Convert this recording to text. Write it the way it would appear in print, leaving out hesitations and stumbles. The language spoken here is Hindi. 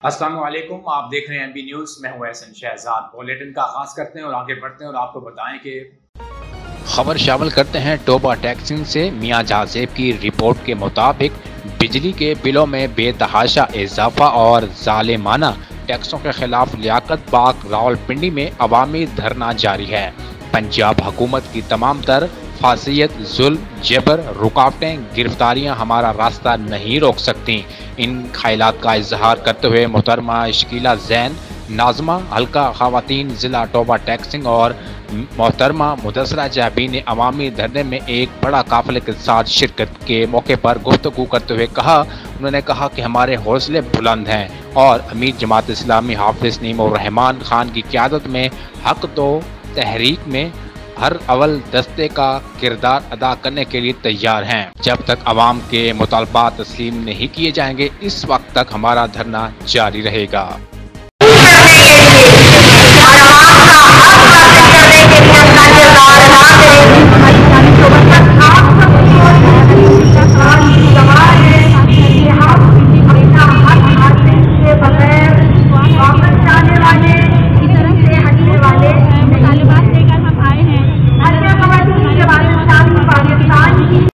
अस्सलाम वालेकुम, आप देख रहे हैं एमबी न्यूज़। मैं हूं एहसन शहजाद। बुलेटिन का आगाज करते हैं और आगे बढ़ते हैं और आपको बताएं कि खबर शामिल करते हैं टोबा टैक्सिंग से। मियां जहाज़ेब की रिपोर्ट के मुताबिक बिजली के बिलों में बेतहाशा इजाफा और जालिमाना टैक्सों के खिलाफ लियाकत बाग रावलपिंडी में अवामी धरना जारी है। पंजाब हुकूमत की तमाम तर फासियत, जुल्म, जबर, रुकावटें, गिरफ्तारियां हमारा रास्ता नहीं रोक सकती। इन ख्यालात का इजहार करते हुए मोहतरमा शकीला जैन, नाजमा हल्का खवातीन जिला टोबा टैक्सिंग और मोहतरमा मुदस्सरा जाबी ने अवामी धरने में एक बड़ा काफिले के साथ शिरकत के मौके पर गुफ्तगू करते हुए उन्होंने कहा कि हमारे हौसले बुलंद हैं और अमीर जमात इस्लामी हाफिज नईम उर रहमान खान की क़यादत में हक दो तहरीक में हर अव्वल दस्ते का किरदार अदा करने के लिए तैयार हैं। जब तक अवाम के मुतालबात तस्लीम नहीं किए जाएंगे, इस वक्त तक हमारा धरना जारी रहेगा।